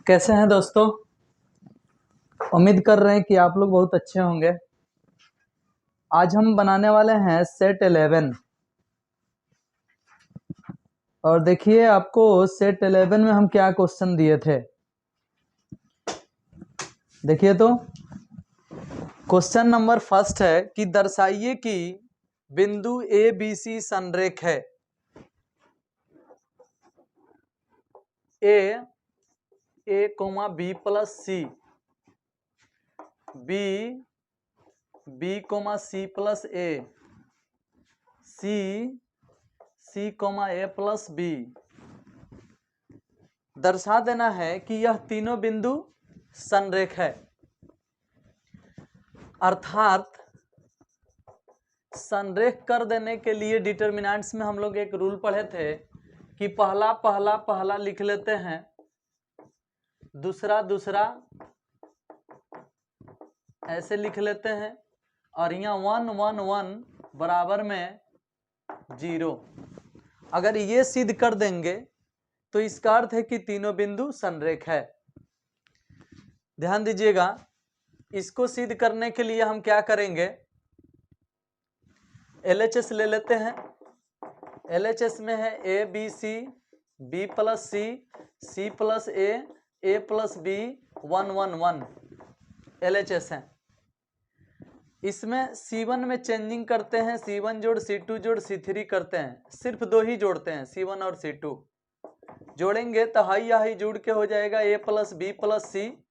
कैसे हैं दोस्तों। उम्मीद कर रहे हैं कि आप लोग बहुत अच्छे होंगे। आज हम बनाने वाले हैं सेट 11 और देखिए आपको सेट 11 में हम क्या क्वेश्चन दिए थे। देखिए तो क्वेश्चन नंबर फर्स्ट है कि दर्शाइए कि बिंदु ए बी सी संरेख है। ए कोमा बी प्लस सी, बी कोमा सी प्लस ए, सी कोमा ए प्लस बी। दर्शा देना है कि यह तीनों बिंदु संरेख है। अर्थात संरेख कर देने के लिए डिटर्मिनेंट्स में हम लोग एक रूल पढ़े थे कि पहला पहला पहला लिख लेते हैं, दूसरा दूसरा ऐसे लिख लेते हैं और यहाँ 1 1 1 बराबर में 0। अगर ये सिद्ध कर देंगे तो इसका अर्थ है कि तीनों बिंदु संरेख है। ध्यान दीजिएगा, इसको सिद्ध करने के लिए हम क्या करेंगे, LHS ले लेते हैं। LHS में है A B C, B plus C, C plus A plus B, 1 1 1 LHS है। इसमें C1 में चेंजिंग करते हैं, C1 जोड़ C2 जोड़ C3 करते हैं, सिर्फ दो ही जोड़ते हैं C1 और C2। जोड़ेंगे तो हाई हाई जोड़ के हो जाएगा A plus B plus C,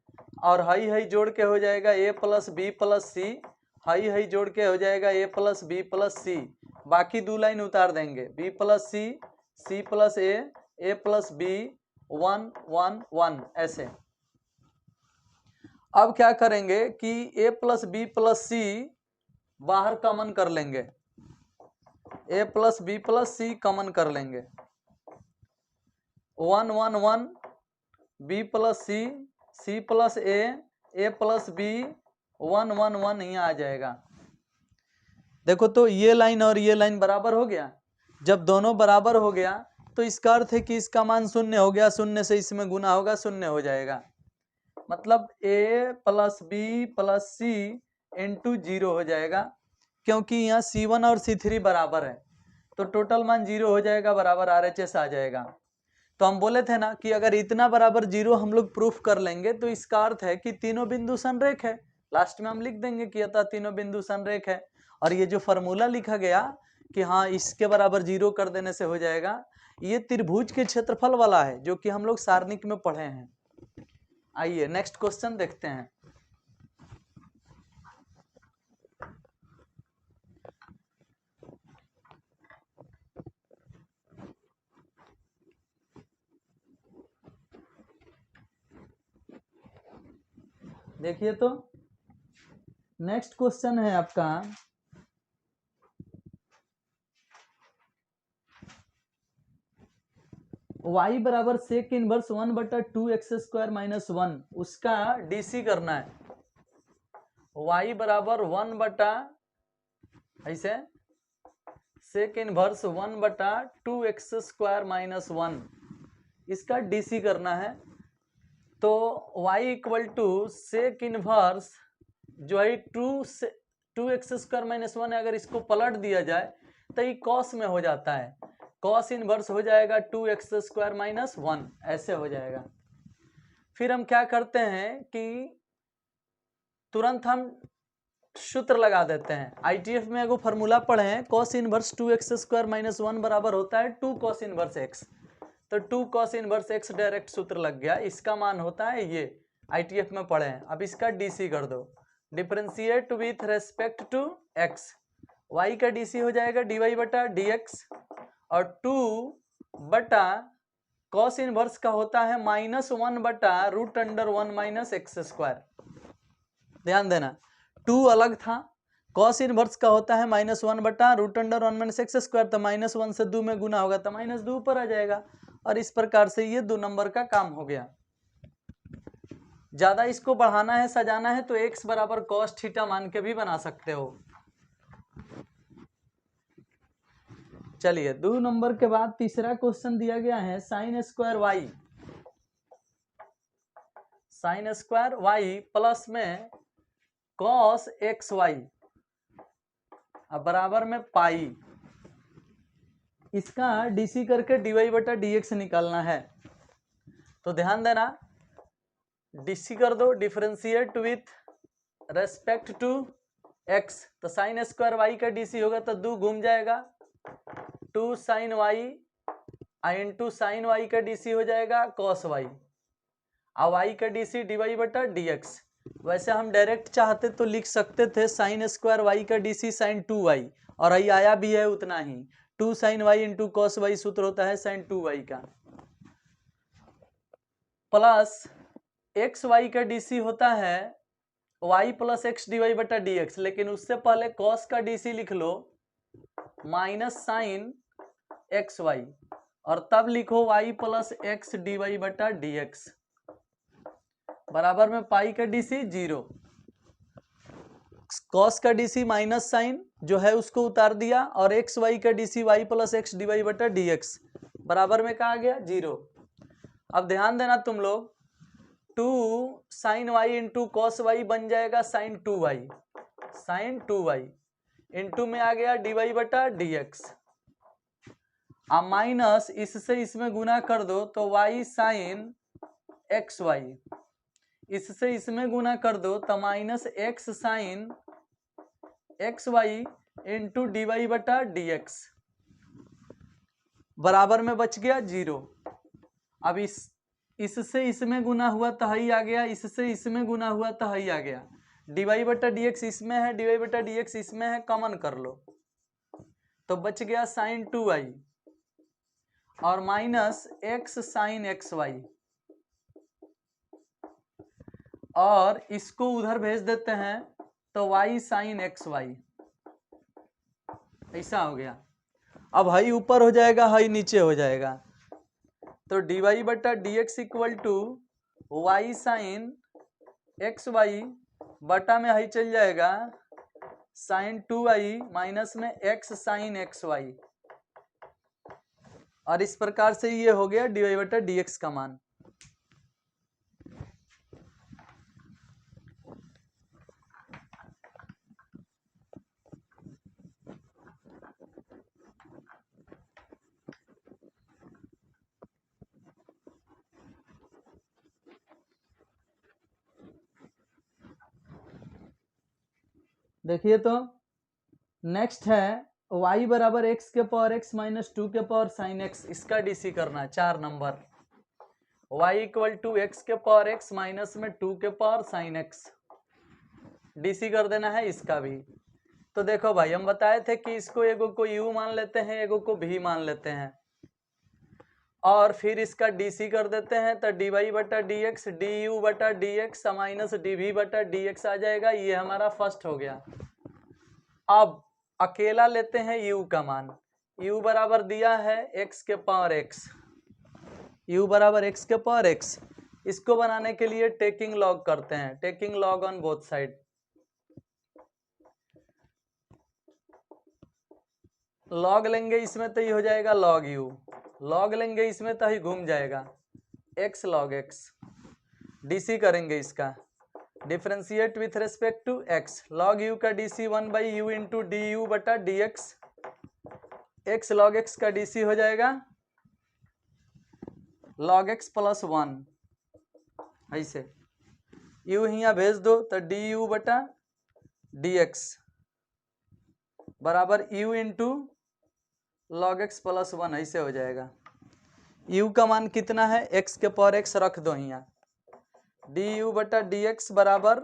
और हाई हाई जोड़ के हो जाएगा A plus B plus C, हाई हाई जोड़ के हो जाएगा A plus B plus C. बाकी दो लाइन उतार देंगे, B plus C plus A plus B, 1 1 1 ऐसे। अब क्या करेंगे कि A plus B plus C बाहर कॉमन कर लेंगे, A plus B plus C common कर लेंगे, 1 1 1 B plus C plus A plus B, 1 1 1 यहाँ आ जाएगा। देखो तो ये लाइन और ये लाइन बराबर हो गया। जब दोनों बराबर हो गया तो इसका अर्थ है कि इसका मान 0 हो गया, 0 से इसमें गुना होगा, 0 हो जाएगा। मतलब ए प्लस बी प्लस सी इंटू 0 हो जाएगा, क्योंकि यहाँ C1 और C3 बराबर है तो टोटल मान 0 हो जाएगा, बराबर RHS आ जाएगा। तो हम बोले थे ना कि अगर इतना बराबर 0 हम लोग प्रूफ कर लेंगे तो इसका अर्थ है कि तीनों बिंदु संरेख है। लास्ट में हम लिख देंगे कि अतः तीनों बिंदु संरेख है। और ये जो फॉर्मूला लिखा गया कि हाँ इसके बराबर 0 कर देने से हो जाएगा, ये त्रिभुज के क्षेत्रफल वाला है जो कि हम लोग सारणिक में पढ़े हैं। आइए नेक्स्ट क्वेश्चन देखते हैं। देखिए तो नेक्स्ट क्वेश्चन है आपका, y बराबर सेक इनवर्स 1/2x² माइनस 1, उसका DC करना है। y बराबर 1 बटा ऐसे सेक इनवर्स 1/2x² माइनस 1, इसका DC करना है। तो y equal to sec inverse जो है 2x² माइनस 1 है, अगर इसको पलट दिया जाए तो ये कॉस में हो जाता है, कॉस इनवर्स हो जाएगा 2x² माइनस 1 ऐसे हो जाएगा। फिर हम क्या करते हैं कि तुरंत हम सूत्र लगा देते हैं। ITF में एगो फॉर्मूला पढ़े हैं, कॉस इनवर्स 2x² माइनस 1 बराबर होता है 2 कॉस इनवर्स x। तो 2 कॉस इनवर्स x डायरेक्ट सूत्र लग गया, इसका मान होता है ये, ITF में पढ़े हैं। अब इसका DC कर दो, differentiate with respect to x, y का DC हो जाएगा dy बटा dx, और 2 बटा कॉस इनवर्स का होता है -1 बटा √1 माइनस x²। ध्यान देना 2 अलग था, कॉस इनवर्स का होता है -1 बटा √1 माइनस x², तो -1 से 2 में गुना होगा तो -2 ऊपर आ जाएगा। और इस प्रकार से ये 2 नंबर का काम हो गया। ज्यादा इसको बढ़ाना है सजाना है तो x बराबर cos थीटा मान के भी बना सकते हो। चलिए 2 नंबर के बाद तीसरा क्वेश्चन दिया गया है sin² y। Sine square y plus में कॉस एक्स वाई अब बराबर में पाई, इसका डीसी करके डीवाई बटा डीएक्स निकालना है। तो ध्यान देना, डीसी कर दो, differentiate with respect to x, तो साइन स्क्वायर वाई का डीसी होगा तो 2 घूम जाएगा, 2 sine y into sine y का डीसी हो जाएगा कॉस वाई, और वाई का डीसी डीवाई बटा डीएक्स। वैसे हम डायरेक्ट चाहते तो लिख सकते थे साइन स्क्वायर वाई का डीसी साइन 2y, और यही आया भी है उतना ही, 2 sine y into cos y सूत्र होता है साइन 2y का, प्लस एक्स वाई का डीसी होता है y प्लस एक्स डीवाई बटा डीएक्स, लेकिन उससे पहले कॉस का डीसी लिख लो माइनस साइन एक्स वाई, और तब लिखो y प्लस एक्स डीवाई बटा डीएक्स बराबर में पाई का डीसी 0, कॉस का डीसी माइनस साइन जो है उसको उतार दिया, और एक्स वाई का DC y plus x dy बटा डीएक्स बराबर में कहा गया 0। अब ध्यान देना तुम लोग, 2 sine y into cos y बन जाएगा sine 2y, sign 2y into में आ गया डीवाई बटा डीएक्स, अब माइनस इससे इसमें गुना कर दो तो y साइन एक्स वाई, इससे इसमें गुना कर दो तो minus x sine x y into dy बटा डीएक्स बराबर में बच गया 0। अब इससे इसमें गुना हुआ तो ही आ गया, इससे इसमें गुना हुआ तो ही आ गया, डीवाई बटा डीएक्स इसमें है, डीवाई बटा डीएक्स इसमें है, कॉमन कर लो तो बच गया साइन 2y और minus x sine x y, और इसको उधर भेज देते हैं तो y साइन एक्स वाई, ऐसा हो गया। अब हाई ऊपर हो जाएगा, हाई नीचे हो जाएगा, तो dy बटा dx equal to y sine x y बटा में हाई चल जाएगा साइन 2y माइनस में x साइन एक्स वाई, और इस प्रकार से ये हो गया dy बटा dx का मान। देखिए तो नेक्स्ट है y बराबर एक्स के पावर एक्स माइनस 2 के पावर साइन एक्स, इसका डीसी करना है 4 number, y equal to x के पावर एक्स माइनस में 2 के पावर साइन एक्स, डीसी कर देना है इसका भी। तो देखो भाई, हम बताए थे कि इसको एगो को u मान लेते हैं, एगो को v मान लेते हैं, और फिर इसका डीसी कर देते हैं तो dy बटा dx du बटा dx माइनस dv बटा dx आ जाएगा, ये हमारा फर्स्ट हो गया। अब अकेला लेते हैं u का मान, u बराबर दिया है x के पावर x, u बराबर x के पावर x, इसको बनाने के लिए टेकिंग लॉग करते हैं, taking log on both side, log लेंगे इसमें तो ये हो जाएगा लॉग u, लॉग लेंगे इसमें तो ही घूम जाएगा x लॉग x, डीसी करेंगे इसका differentiate with respect to x, log u का DC 1 by u into d u बटा d x, x log x का डीसी हो जाएगा लॉग x प्लस 1, ऐसे u यहाँ भेज दो तो डी यू बटा डी एक्स बराबर u into log x plus 1, ऐसे हो जाएगा। u का मान कितना है, x के पावर x रख दो यहाँ, डी यू बटा डी एक्स बराबर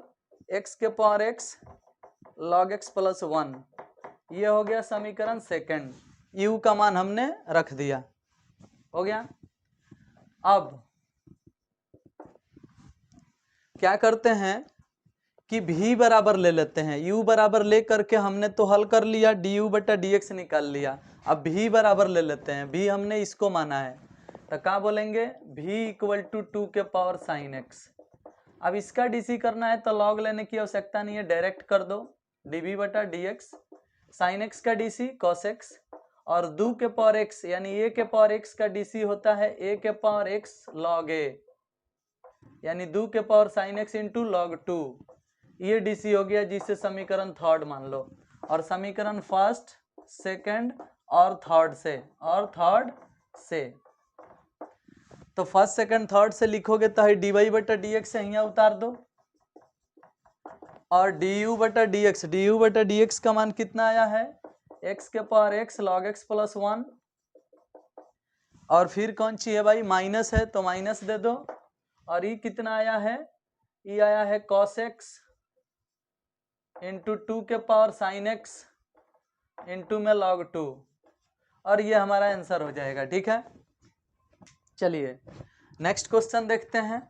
x के power x log x plus 1, ये हो गया समीकरण सेकंड, u का मान हमने रख दिया, हो गया। अब क्या करते हैं कि v बराबर ले लेते हैं, u बराबर ले करके हमने तो हल कर लिया, डी यू बटा डी एक्स निकाल लिया, अब v बराबर ले लेते हैं, v हमने इसको माना है तो क्या बोलेंगे v इक्वल टू 2 के पावर साइन एक्स। अब इसका डीसी करना है तो लॉग लेने की आवश्यकता नहीं है, डायरेक्ट कर दो dv बटा dx, साइन एक्स का डीसी cos x, और 2 के पावर x यानी a के पावर x का डीसी होता है a के पावर x log a, यानी 2 के power sine x into log 2, ये डीसी हो गया, जिसे समीकरण थर्ड मान लो। और समीकरण फर्स्ट, सेकंड और थर्ड से तो फर्स्ट सेकंड थर्ड से लिखोगे तो है dy बटा dx से यहाँ उतार दो, और du बटा dx का मान कितना आया है, x के power x log x plus 1, और फिर कौन सी है भाई, माइनस है तो माइनस दे दो, और ये कितना आया है, ये आया है cos x इंटू 2 के पावर साइन x इंटू में log 2, और ये हमारा आंसर हो जाएगा। ठीक है, चलिए नेक्स्ट क्वेश्चन देखते हैं।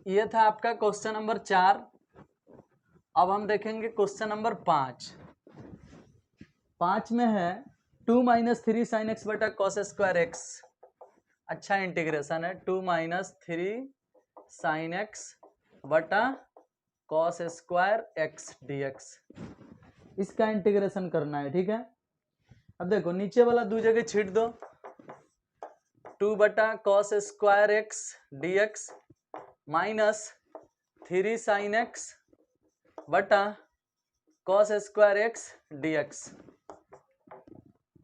ये था आपका क्वेश्चन नंबर 4। अब हम देखेंगे क्वेश्चन नंबर 5। 5 में है 2 माइनस 3 साइन एक्स बटा कॉस स्क्वायर एक्स। अच्छा इंटीग्रेशन है, 2 माइनस 3 साइन एक्स बटा कॉस स्क्वायर एक्स डीएक्स, इसका इंटीग्रेशन करना है। ठीक है, अब देखो नीचे वाला दो जगह छीट दो, 2 बटा cos square x dx minus 3 sine x बटा cos square x dx.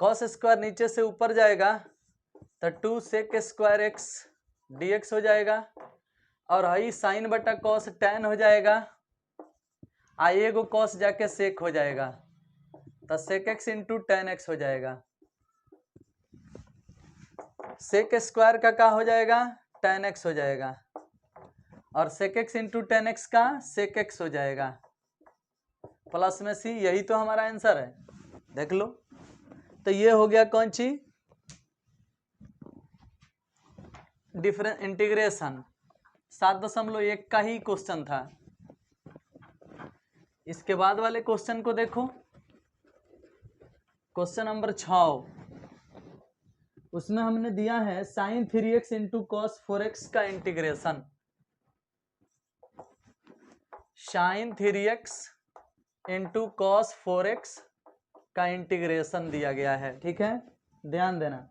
Cos square नीचे से ऊपर जाएगा तो 2 सेक स्क्वायर एक्स डीएक्स हो जाएगा, और आई साइन बटा कॉस tan हो जाएगा, आई को कॉस जाके सेक हो जाएगा तो sec x into tan x हो जाएगा। सेक स्क्वायर का क्या हो जाएगा, tan एक्स हो जाएगा, और sec x into tan x का सेक एक्स हो जाएगा, प्लस में सी, यही तो हमारा आंसर है। देख लो, तो ये हो गया कौन सी, डिफरेंस इंटीग्रेशन 7.1 का ही क्वेश्चन था। इसके बाद वाले क्वेश्चन को देखो, क्वेश्चन नंबर 6, उसमें हमने दिया है sign 3x into cos 4x का integration. Sign 3x into cos 4x का इंटीग्रेशन दिया गया है। ठीक है, ध्यान देना।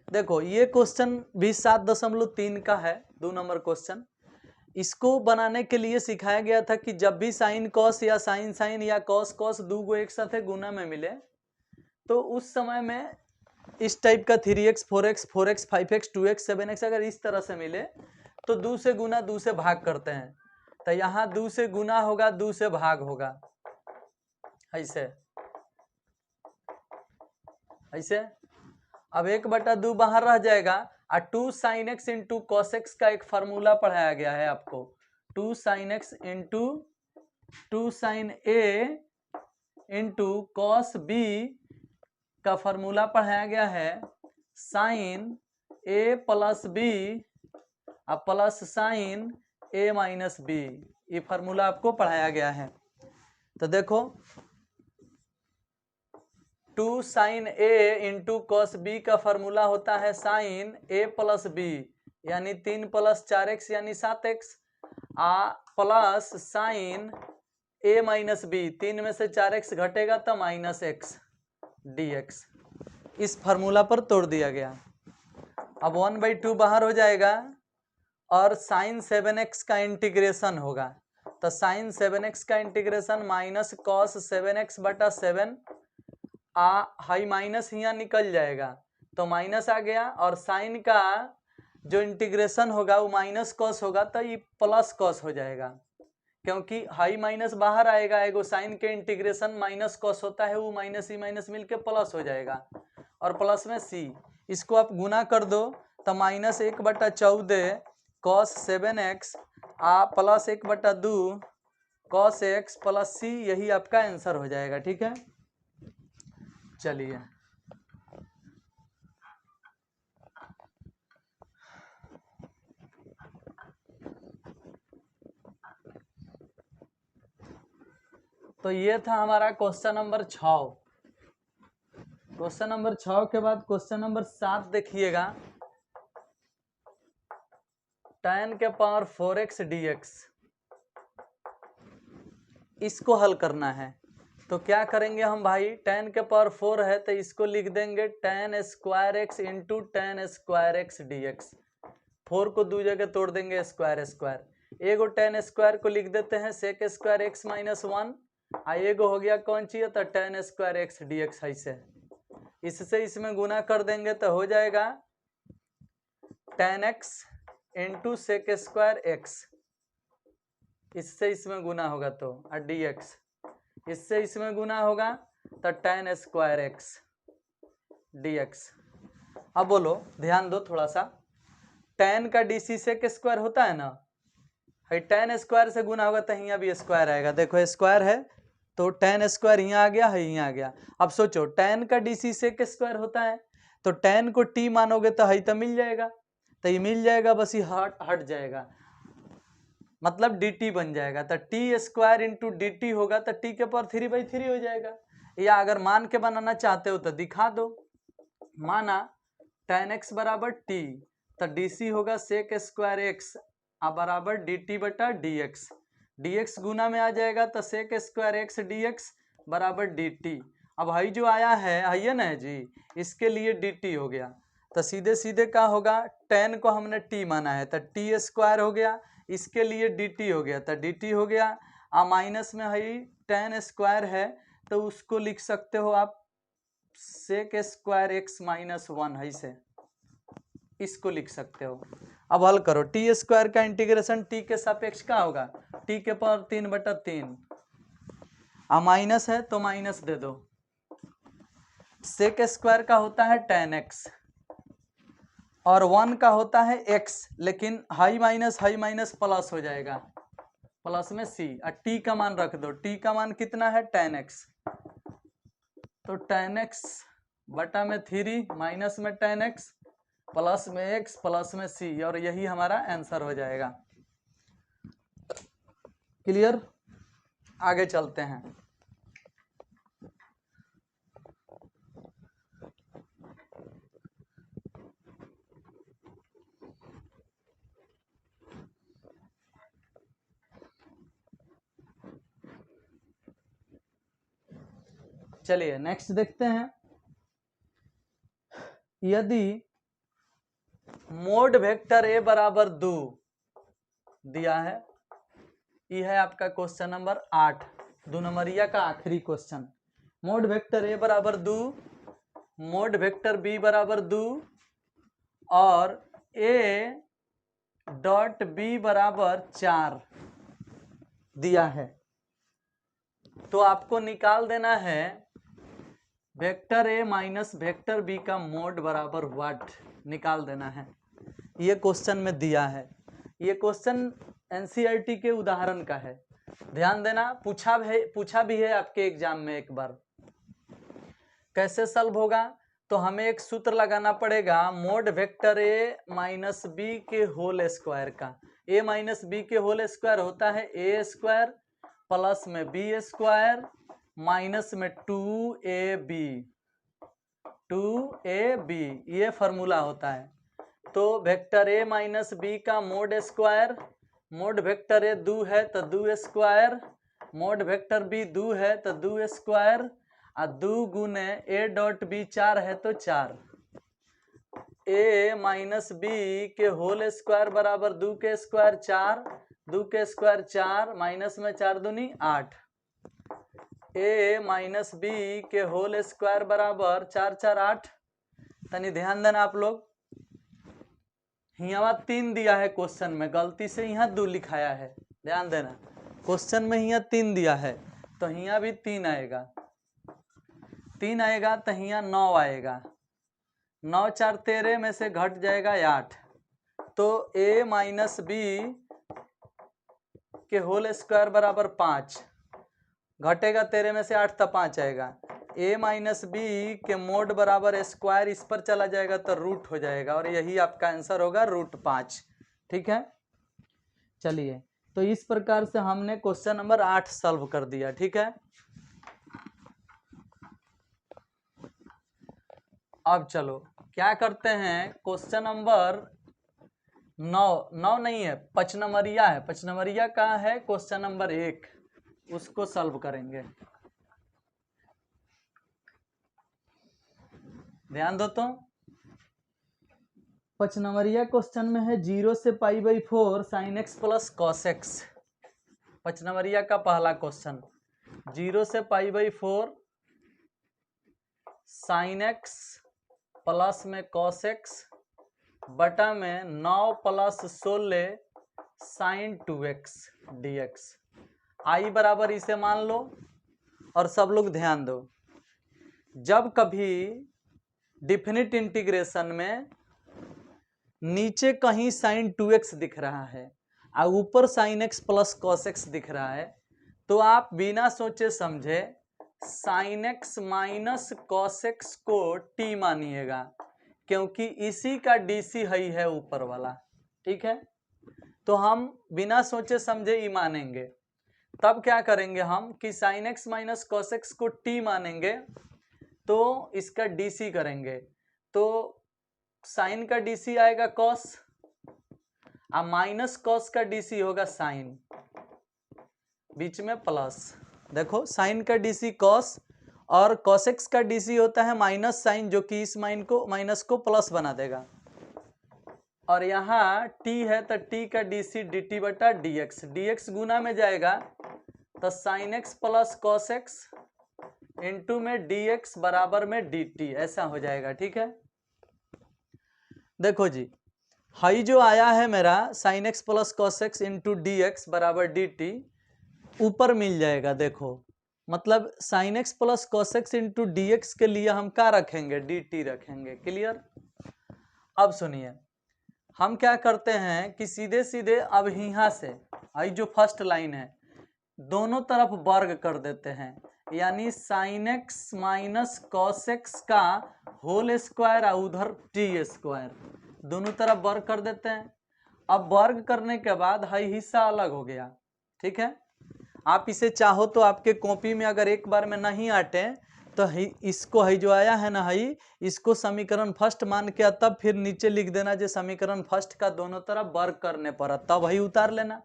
देखो ये क्वेश्चन भी 7.3 का है, 2 नंबर क्वेश्चन। इसको बनाने के लिए सिखाया गया था कि जब भी साइन कॉस या साइन साइन या कॉस कॉस दो को एक साथ गुना में मिले, तो उस समय में इस टाइप का 3x 4x 4x 5x 2x 7x अगर इस तरह से मिले तो 2 से गुना 2 से भाग करते हैं, तो यहाँ 2 से गुना होगा 2 से भाग होगा, ऐसे ऐसे। अब 1/2 बाहर रह जाएगा, और 2 sine x into cos x का एक फार्मूला पढ़ाया गया है आपको, 2 साइन एक्स इंटू 2 साइन ए इंटू कॉस बी का फार्मूला पढ़ाया गया है, साइन ए प्लस बी प्लस साइन ए माइनस बी, ये फार्मूला आपको पढ़ाया गया है। तो देखो 2 साइन ए इंटू कॉस बी का फार्मूला होता है साइन ए प्लस बी, यानी 3 + 4x यानी 7x, प्लस साइन ए माइनस बी, 3 में से 4x घटेगा तो -x dx। इस फार्मूला पर तोड़ दिया गया। अब 1/2 बाहर हो जाएगा, और साइन 7x का इंटीग्रेशन होगा, तो साइन 7x का इंटीग्रेशन माइनस कॉस 7x बटा 7, हाई माइनस यहाँ निकल जाएगा तो माइनस आ गया, और साइन का जो इंटीग्रेशन होगा वो माइनस कॉस होगा, तो ये प्लस कॉस हो जाएगा, क्योंकि हाई माइनस बाहर आएगा, एगो साइन के इंटीग्रेशन माइनस कॉस होता है, वो माइनस ही माइनस मिलके प्लस हो जाएगा, और प्लस में सी, इसको आप गुना कर दो तो -1/14 cos 7x plus 1/2 cos x plus c, यही आपका आंसर हो जाएगा। ठीक है, चलिए तो ये था हमारा क्वेश्चन नंबर 6। क्वेश्चन नंबर 6 के बाद क्वेश्चन नंबर 7 देखिएगा। tan के पावर 4x dx, इसको हल करना है। तो क्या करेंगे हम भाई, tan के पावर 4 है तो इसको लिख देंगे tan square x into tan square x D x. 4 को 2 जगह तोड़ देंगे स्क्वायर स्क्वायर। एगो tan स्क्वायर को लिख देते हैं sec स्क्वायर एक्स माइनस 1, एगो हो गया कौन चाहिए तो tan square x D x. ऐसे इससे इसमें गुना कर देंगे तो हो जाएगा tan x into sec square x, इससे इसमें गुना होगा तो dx, इससे इसमें गुना होगा तो tan स्क्वायर एक्स dx। अब बोलो ध्यान दो थोड़ा सा, tan का dc sec स्क्वायर होता है ना, है tan स्क्वायर से गुना होगा तो यहाँ भी स्क्वायर आएगा। देखो स्क्वायर है तो tan स्क्वायर यहाँ आ गया है, यहाँ आ गया। अब सोचो tan का dc sec स्क्वायर होता है तो tan को t मानोगे तो है तो मिल जाएगा, तो ये मिल जाएगा, बस ये हट जाएगा, मतलब dt बन जाएगा। तो t स्क्वायर इंटू dt होगा तो t के पावर 3/3 हो जाएगा। या अगर मान के बनाना चाहते हो तो दिखा दो, माना tan x बराबर t तो dc होगा sec स्क्वायर एक्स बराबर dt बटा dx, dx गुना में आ जाएगा तो sec स्क्वायर एक्स dx बराबर dt। अब हई जो आया है ना जी, इसके लिए dt हो गया तो सीधे सीधे क्या होगा, tan को हमने t माना है तो t स्क्वायर हो गया, इसके लिए dt हो गया तो dt हो गया। माइनस में है tan स्क्वायर है तो उसको लिख सकते हो आप sec स्क्वायर एक्स माइनस 1 है, से इसको लिख सकते हो। अब हल करो, टी स्क्वायर का इंटीग्रेशन टी के सापेक्ष का होगा, टी के पावर 3/3, माइनस है तो माइनस दे दो। सेक स्क्वायर का होता है tan x और 1 का होता है x, लेकिन हाई माइनस प्लस हो जाएगा, प्लस में c, और t का मान रख दो, t का मान कितना है tan x, तो tan x बटा में 3 माइनस में tan x प्लस में x प्लस में c, और यही हमारा आंसर हो जाएगा। क्लियर, आगे चलते हैं। चलिए नेक्स्ट देखते हैं। यदि मोड वेक्टर ए बराबर 2 दिया है, ये है आपका क्वेश्चन नंबर 8, 2 नंबरिया का आखिरी क्वेश्चन। मोड वेक्टर ए बराबर 2, मोड वेक्टर बी बराबर 2 और ए डॉट बी बराबर 4 दिया है, तो आपको निकाल देना है vector A minus vector B का मोड बराबर व्हाट, निकाल देना है। ये क्वेश्चन में दिया है, ये क्वेश्चन एनसीईआरटी के उदाहरण का है, ध्यान देना, पूछा भी है आपके एग्जाम में एक बार। कैसे सॉल्व होगा, तो हमें एक सूत्र लगाना पड़ेगा mod vector A minus B के होल स्क्वायर का। ए माइनस बी के होल स्क्वायर होता है ए स्क्वायर प्लस में बी स्क्वायर माइनस में 2ab, ये फार्मूला होता है। तो वेक्टर ए माइनस बी का mod square, mod vector A 2 है तो 2 स्क्वायर, मोड वेक्टर बी 2 है तो 2 स्क्वायर, और 2 गुने ए डॉट बी 4 है तो 4, ए माइनस बी के होल स्क्वायर बराबर 2 के स्क्वायर 4, 2 के स्क्वायर 4 माइनस में 4 दूनी 8, ए माइनस बी के होल स्क्वायर बराबर 4 4 8। तनी ध्यान देना आप लोग, यहाँ 3 दिया है क्वेश्चन में, गलती से यहाँ 2 लिखाया है, ध्यान देना, क्वेश्चन में यहाँ 3 दिया है तो यहाँ भी 3 आएगा, 3 आएगा तो यहाँ 9 आएगा, 9 4 13 में से घट जाएगा 8, तो ए माइनस बी के होल स्क्वायर बराबर 5, घटेगा 13 में से 8 तो 5 आएगा, ए माइनस बी के मोड बराबर स्क्वायर इस पर चला जाएगा तो रूट हो जाएगा, और यही आपका आंसर होगा √5। ठीक है, चलिए, तो इस प्रकार से हमने क्वेश्चन नंबर 8 सॉल्व कर दिया। ठीक है, अब चलो क्या करते हैं, क्वेश्चन नंबर 9 9 नहीं है, पचनमरिया है, पचनमरिया का है क्वेश्चन नंबर 1, उसको सॉल्व करेंगे। ध्यान दो तो, पचनमरिया क्वेश्चन में है 0 से π/4 sin x plus cos x। पचनमरिया का पहला क्वेश्चन 0 से π/4 sin x प्लस में cos x बटा में 9 + 16 sin 2x dx। आई बराबर इसे मान लो। और सब लोग ध्यान दो, जब कभी डिफिनिट इंटीग्रेशन में नीचे कहीं sin 2x दिख रहा है और ऊपर sin x plus cos x दिख रहा है, तो आप बिना सोचे समझे sin x minus cos x को t मानिएगा, क्योंकि इसी का DC है ऊपर वाला। ठीक है, तो हम बिना सोचे समझे ही मानेंगे। तब क्या करेंगे हम कि sin x minus cos x को t मानेंगे, तो इसका DC करेंगे, तो साइन का DC आएगा cos, और माइनस cos का DC होगा साइन, बीच में प्लस। देखो साइन का DC cos और cos x का DC होता है माइनस साइन, जो कि इस माइनस को प्लस बना देगा। और यहाँ t है तो t का DC dt बटा dx, dx गुना में जाएगा तो sin x plus cos x into में dx बराबर में dt, ऐसा हो जाएगा। ठीक है, देखो जी, हाई जो आया है मेरा sin x plus cos x into dx बराबर dt, ऊपर मिल जाएगा। देखो मतलब sin x plus cos x into dx के लिए हम क्या रखेंगे, dt रखेंगे। क्लियर। अब सुनिए, हम क्या करते हैं कि सीधे सीधे अब यहाँ से आई जो फर्स्ट लाइन है दोनों तरफ वर्ग कर देते हैं, यानी sin x minus cos x का होल स्क्वायर और उधर t स्क्वायर, दोनों तरफ वर्ग कर देते हैं। अब वर्ग करने के बाद हाई हिस्सा अलग हो गया। ठीक है, आप इसे चाहो तो आपके कॉपी में अगर एक बार में नहीं आटे तो इसको है जो आया है ना है, इसको समीकरण फर्स्ट मान के तब फिर नीचे लिख देना जो समीकरण फर्स्ट का दोनों तरफ वर्ग करने पर तब ही उतार लेना।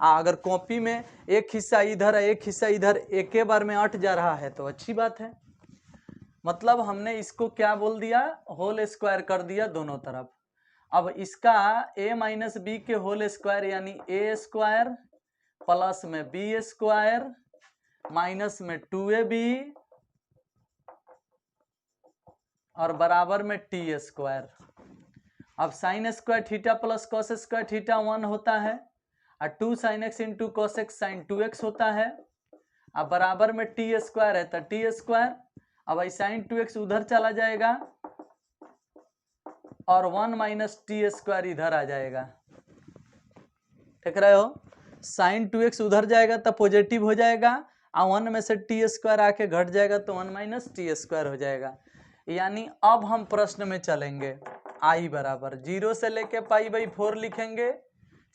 अगर कॉपी में एक हिस्सा इधर है एक हिस्सा इधर एक ही बार में अट जा रहा है तो अच्छी बात है। मतलब हमने इसको क्या बोल दिया, होल स्क्वायर कर दिया दोनों तरफ। अब इसका a माइनस बी के होल स्क्वायर यानी a स्क्वायर प्लस में b स्क्वायर माइनस में 2ab और बराबर में t स्क्वायर। अब sine square theta plus cos square theta 1 होता है और 2 sin x into cos x sine 2x होता है। अब बराबर में t स्क्वायर है तो t स्क्वायर, अब साइन 2x उधर चला जाएगा और 1 माइनस टी स्क्वायर इधर आ जाएगा। देख रहे हो, साइन 2x उधर जाएगा तो पॉजिटिव हो जाएगा और 1 में से टी स्क्वायर आके घट जाएगा तो 1 माइनस टी स्क्वायर हो जाएगा। यानी अब हम प्रश्न में चलेंगे, आई बराबर 0 से लेके π/4 लिखेंगे,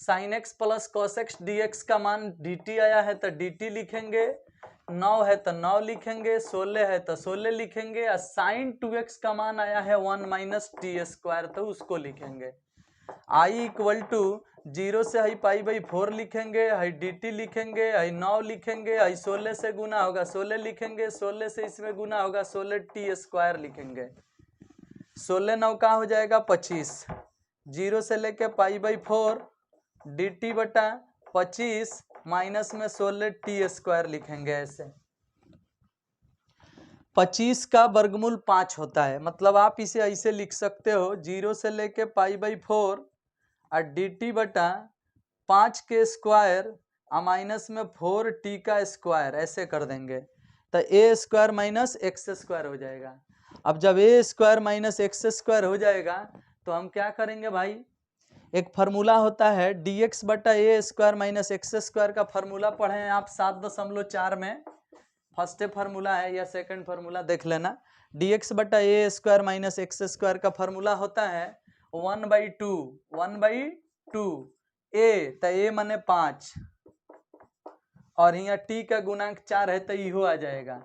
sine x plus cos x dx का मान dt आया है तो dt लिखेंगे, 9 है तो 9 लिखेंगे, 16 है तो 16 लिखेंगे और साइन 2x का मान आया है 1 माइनस टी स्क्वायर तो उसको लिखेंगे। आई इक्वल टू 0 से हाई π/4 लिखेंगे, हाई dt लिखेंगे, हाई 9 लिखेंगे, हाई 16 से गुना होगा 16 लिखेंगे, 16 से इसमें गुना होगा 16 टी स्क्वायर लिखेंगे। 16 9 का हो जाएगा 25, 0 से लेके π/4 dt बटा 25 माइनस में 16 टी स्क्वायर लिखेंगे। ऐसे 25 का वर्गमूल 5 होता है, मतलब आप इसे ऐसे लिख सकते हो 0 से लेके π/4 और dt बटा 5 के स्क्वायर और माइनस में 4t का स्क्वायर, ऐसे कर देंगे तो a square minus x square हो जाएगा। अब जब a square minus x square हो जाएगा तो हम क्या करेंगे भाई, एक फार्मूला होता है dx बटा a square minus x square का फार्मूला पढ़े हैं आप 7.4 में, फर्स्ट फार्मूला है या सेकंड फार्मूला देख लेना। dx बटा a square minus x square का फार्मूला होता है 1/2 a तो a माने 5 और यहाँ t का गुणांक 4 है तो इहो आ जाएगा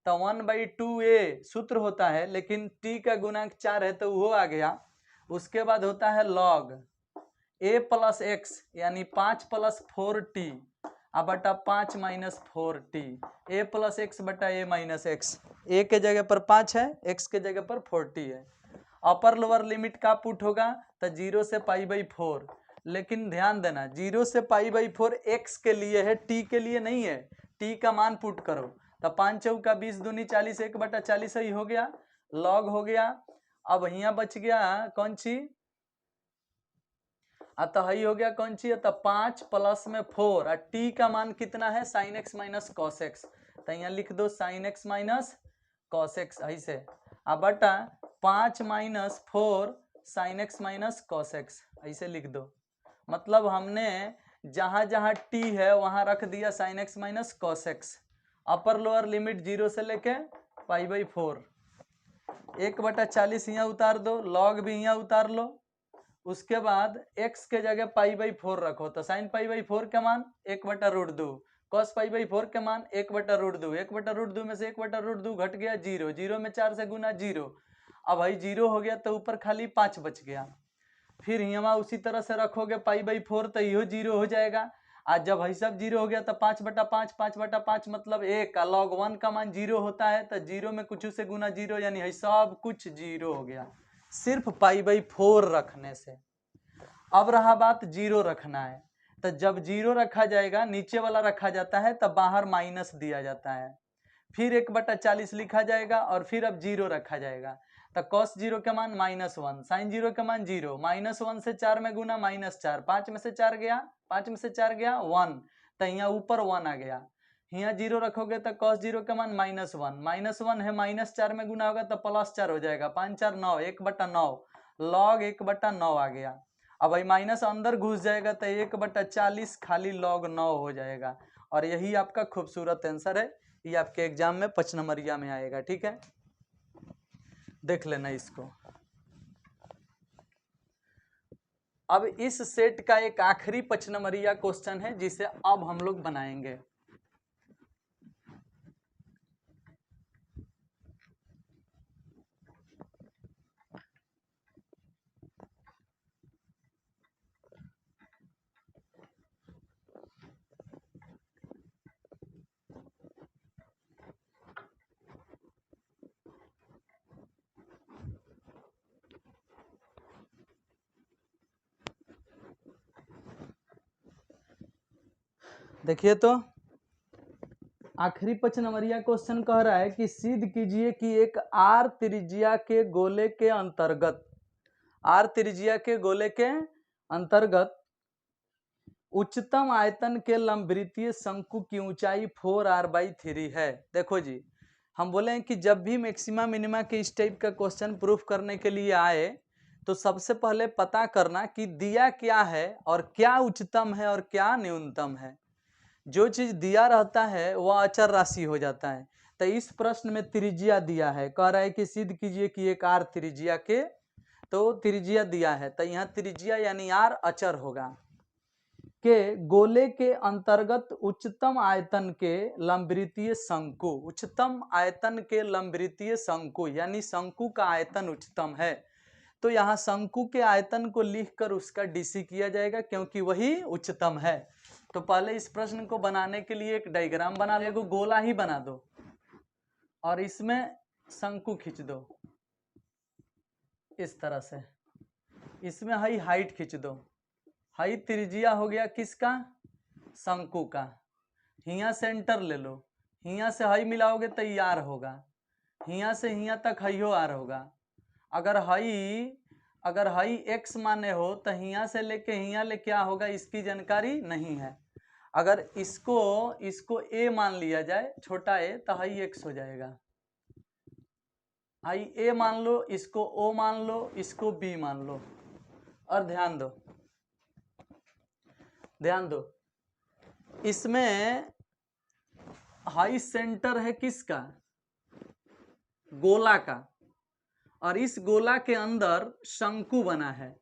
तो 1/2a सूत्र होता है, लेकिन t का गुणांक 4 है तो वो आ गया। उसके बाद होता है log a प्लस एक्स यानी 5 प्लस 4t अब बटा 5 minus 4t a plus x बटा a माइनस एक्स। a के जगह पर 5 है, x के जगह पर 4t है। अपर लोअर लिमिट का पुट होगा तो 0 से π/4, लेकिन ध्यान देना 0 से π/4 x के लिए है, t के लिए नहीं है। t का मान पुट करो तो 5 चौका 20 दूनी 40 1/40 ही हो गया, लॉग हो गया। अब यहाँ बच गया कौन सी, अतः ही हो गया कौन सी, अतः 5 प्लस में 4 और t का मान कितना है sin x minus cos x, तो यहाँ लिख दो sin x minus cos x ऐसे। अब बटा 5 minus 4 sin x minus cos x ऐसे लिख दो। मतलब हमने जहां जहां t है वहां रख दिया sin x minus cos x. Upper lower limit 0 से लेके π/4, 1/40 यहाँ उतार दो, लॉग भी यहाँ उतार लो। उसके बाद x के जगह π/4 रखो तो sin π/4 का मान 1/√2, cos π/4 के मान 1/√2, 1/√2 में से 1/√2 घट गया 0, 0 में 4 से गुना 0। अब भाई 0 हो गया तो ऊपर खाली 5 बच गया। फिर यहाँ उसी तरह से रखोगे π/4 तो यो 0 हो जाएगा। आज जब भाई सब 0 हो गया तो 5/5, 5/5 मतलब 1 का log 1 का मान 0 होता है तो 0 में कुछ से गुना 0 यानी सब कुछ 0 हो गया सिर्फ π/4 रखने से। अब रहा बात 0 रखना है, तो जब 0 रखा जाएगा नीचे वाला रखा जाता है तब बाहर माइनस दिया जाता है, फिर 1/40 लिखा जाएगा और फिर अब 0 रखा जाएगा तो cos 0 का मान -1, sin 0 का मान 0, -1 से 4 में गुना -4, 5 में से 4 गया, 5 में से 4 गया 1, तो यहाँ ऊपर 1 आ गया। यहाँ 0 रखोगे तो cos 0 का मान -1, -1 है -4 में गुना होगा तो +4 हो जाएगा, 5 4 9, 1/9 log 1/9 आ गया। अब भाई माइनस अंदर घुस जाएगा तो 1/40 खाली log 9 हो जाएगा। और यही आपका खूबसूरत आंसर है, ये आपके एग्जाम में 5 नंबरिया में आएगा। ठीक है, देख लेना इसको। अब इस सेट का एक आखिरी 5 नंबरिया क्वेश्चन है जिसे अब हम लोग बनाएंगे। देखिए तो आखिरी 5 नंबरिया क्वेश्चन कह रहा है कि सिद्ध कीजिए कि एक आर त्रिज्या के गोले के अंतर्गत, आर त्रिज्या के गोले के अंतर्गत उच्चतम आयतन के लंबवृत्तीय शंकु की ऊंचाई 4r/3 है। देखो जी, हम बोले कि जब भी मैक्सिमा मिनिमा के इस टाइप का क्वेश्चन प्रूफ करने के लिए आए तो सबसे पहले पता करना कि दिया क्या है और क्या उच्चतम है और क्या न्यूनतम है। जो चीज दिया रहता है वह अचर राशि हो जाता है। तो इस प्रश्न में त्रिज्या दिया है, कह रहा है कि सिद्ध कीजिए कि एक आर त्रिज्या के, तो त्रिज्या दिया है तो यहाँ त्रिज्या यानी आर अचर होगा, के गोले के अंतर्गत उच्चतम आयतन के लंबवृत्तीय शंकु, उच्चतम आयतन के लंबवृत्तीय शंकु यानी शंकु का आयतन उच्चतम है। तो यहाँ शंकु के आयतन को लिखकर उसका डीसी किया जाएगा क्योंकि वही उच्चतम है। तो पहले इस प्रश्न को बनाने के लिए एक डायग्राम बना लो, एगो गोला ही बना दो और इसमें शंकु खींच दो इस तरह से, इसमें हाई हाइट खींच दो, हाई त्रिज्या हो गया किसका, शंकु का। हिया सेंटर ले लो, हिया से हाई मिलाओगे तो ये आर होगा, हिया से हिया तक हाइयो आर होगा। अगर हाई एक्स माने हो तो हिया से लेके हिया ले क्या होगा इसकी जानकारी नहीं है। अगर इसको ए मान लिया जाए, छोटा ए, तो हाई एक्स हो जाएगा। हाई ए मान लो, इसको ओ मान लो, इसको बी मान लो। और ध्यान दो इसमें हाई सेंटर है किसका, गोला का, और इस गोला के अंदर शंकु बना है।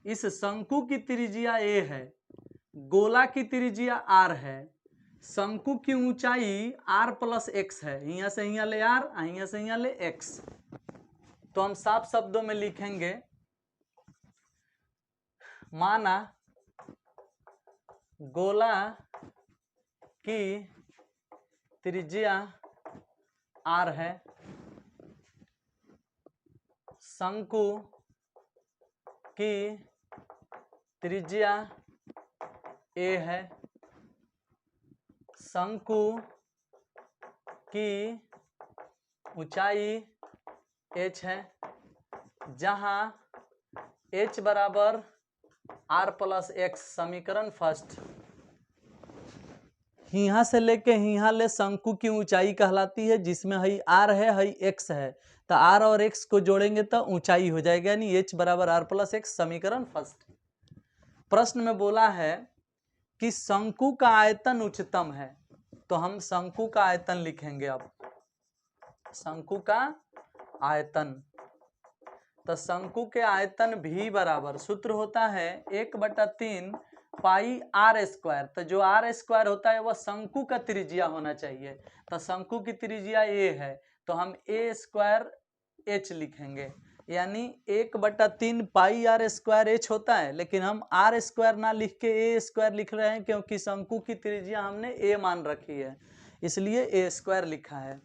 इस शंकु की त्रिज्या ए है, गोला की त्रिज्या आर है, शंकु की ऊंचाई r+x है। यहाँ से यहाँ ले r, यहाँ से यहाँ ले x। तो हम साफ शब्दों में लिखेंगे, माना गोला की त्रिज्या r है, शंकु की त्रिज्या a है, शंकु की ऊंचाई h है, जहां h बराबर r प्लस एक्स। समीकरण फर्स्ट, यहाँ से लेके यहाँ ले शंकु की ऊंचाई कहलाती है, जिसमें हई r है हई x है, तो r और x को जोड़ेंगे तो ऊंचाई हो जाएगा, यानी h बराबर r प्लस एक्स। समीकरण फर्स्ट। प्रश्न में बोला है कि शंकु का आयतन उच्चतम है, तो हम शंकु का आयतन लिखेंगे। अब शंकु का आयतन, तो शंकु के आयतन भी बराबर सूत्र होता है 1/3 पाई आर स्क्वायर। तो जो आर स्क्वायर होता है वह शंकु का त्रिज्या होना चाहिए, तो शंकु की त्रिज्या ए है, तो हम ए स्क्वायर एच लिखेंगे, यानी 1/3 पाई आर स्क्वायर एच होता है, लेकिन हम आर स्क्वायर ना लिख के ए स्क्वायर लिख रहे हैं, क्योंकि शंकु की त्रिज्या हमने ए मान रखी है, इसलिए ए स्क्वायर लिखा है।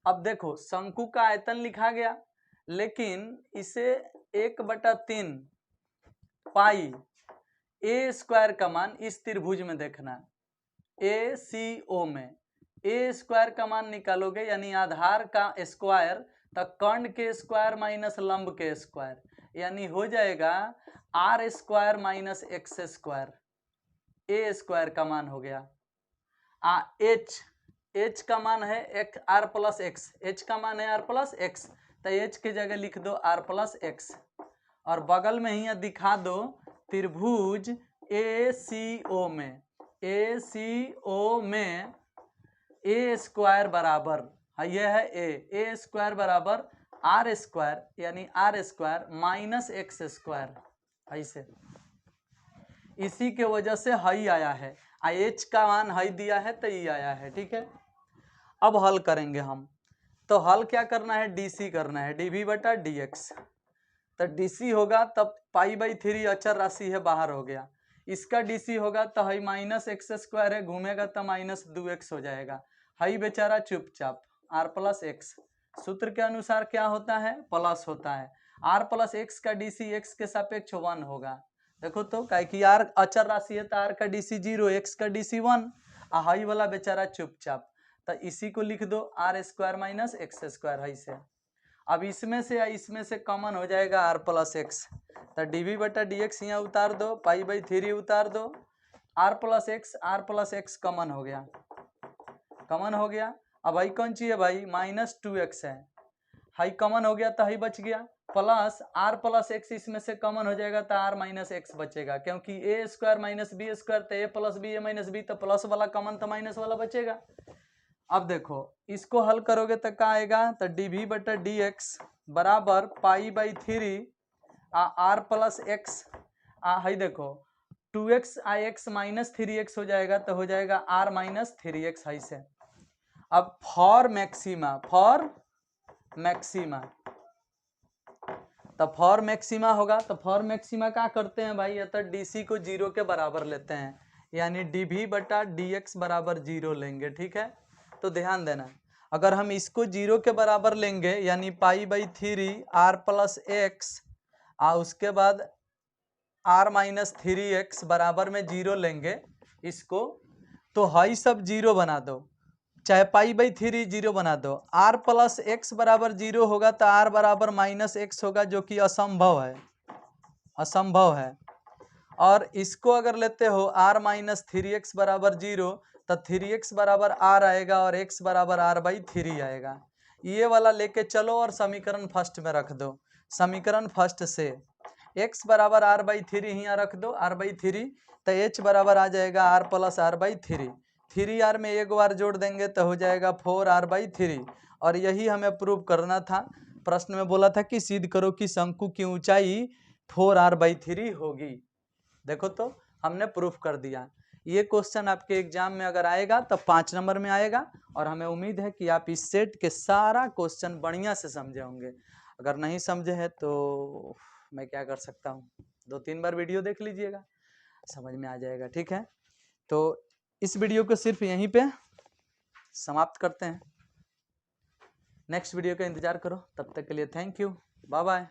अब देखो शंकु का आयतन लिखा गया, लेकिन इसे 1/3 पाई ए स्क्वायर का मान इस त्रिभुज में देखना, ए सी ओ में ए स्क्वायर का मान निकालोगे, यानी आधार का स्क्वायर, तो कर्ण के स्क्वायर माइनस लंब के स्क्वायर, यानी हो जाएगा R square minus x square, A square का मान हो गया। एच का मान है एक आर प्लस एक्स, एच का मान है आर प्लस एक्स, तो एच की जगह लिख दो आर प्लस एक्स, और बगल में ही दिखा दो त्रिभुज ए सी ओ में, ए सी ओ में ए स्क्वायर बराबर, यह है ए स्क्वायर बराबर आर स्क्वायर, यानी R square minus x square, ऐसे इसी के वजह से हई आया है, एच का मान हई दिया है तो ये आया है। ठीक है, अब हल करेंगे हम, तो हल क्या करना है, डीसी करना है, dv/dx। तो डीसी होगा तब π/3 अचर राशि है बाहर हो गया, इसका डीसी होगा तो हई माइनस एक्स स्क्वायर है, घूमेगा तो माइनस 2x हो जाएगा, हई बेचारा चुपचाप r प्लस एक्स। सूत्र के अनुसार क्या होता है, प्लस होता है, r प्लस एक्स का डीसी x के सापेक्ष 1 होगा। देखो तो क्या कि r अचर राशि है तो r का डीसी 0, x का डीसी 1, हई वाला बेचारा चुपचाप, तो इसी को लिख दो R square minus x square है से। अब इसमें से कॉमन हो जाएगा r प्लस एक्स, तो dv/dx यहाँ उतार दो, π/3 उतार दो, r प्लस एक्स कॉमन हो गया, कॉमन हो गया। अब भाई कौन सी है भाई, -2x है, हाई कॉमन हो गया तो हाई बच गया, प्लस r प्लस एक्स इसमें से कॉमन हो जाएगा तो r माइनस एक्स बचेगा, क्योंकि ए स्क्वायर माइनस बी स्क्वायर, तो ए प्लस बी ए माइनस बी, तो प्लस वाला कॉमन तो माइनस वाला बचेगा। अब देखो इसको हल करोगे तो क्या आएगा, तो dv/dx बराबर π/3 r प्लस एक्स, है देखो 2x x माइनस 3x हो जाएगा, तो हो जाएगा r माइनस 3x है से। अब फॉर मैक्सिमा, तो फॉर मैक्सिमा होगा, तो फॉर मैक्सिमा क्या करते हैं भाई, तो डीसी को 0 के बराबर लेते हैं, यानी dv/dx बराबर 0 लेंगे। ठीक है, तो ध्यान देना, अगर हम इसको 0 के बराबर लेंगे, यानी π/3 r प्लस एक्स, उसके बाद r माइनस 3x बराबर में 0 लेंगे इसको, तो हई सब 0 बना दो, चाहे π/3 0 बना दो, r प्लस एक्स बराबर 0 होगा तो r बराबर माइनस एक्स होगा, जो कि असंभव है। और इसको अगर लेते हो r माइनस 3x बराबर 0, तो 3x बराबर r आएगा और x बराबर r/3 आएगा। ये वाला लेके चलो और समीकरण फर्स्ट में रख दो, समीकरण फर्स्ट से x बराबर r/3 यहाँ रख दो, r/3, तो h बराबर आ जाएगा r प्लस r/3, 3r में एक बार जोड़ देंगे तो हो जाएगा 4r/3, और यही हमें प्रूव करना था। प्रश्न में बोला था कि सिद्ध करो कि शंकु की ऊंचाई 4r/3 होगी। देखो तो हमने प्रूफ कर दिया। ये क्वेश्चन आपके एग्जाम में अगर आएगा तो 5 नंबर में आएगा, और हमें उम्मीद है कि आप इस सेट के सारा क्वेश्चन बढ़िया से समझे होंगे। अगर नहीं समझे हैं तो मैं क्या कर सकता हूँ, 2-3 बार वीडियो देख लीजिएगा। समझ में आ जाएगा। ठीक है, तो इस वीडियो को सिर्फ यहीं पे समाप्त करते हैं। नेक्स्ट वीडियो का इंतजार करो, तब तक के लिए थैंक यू, बाय बाय।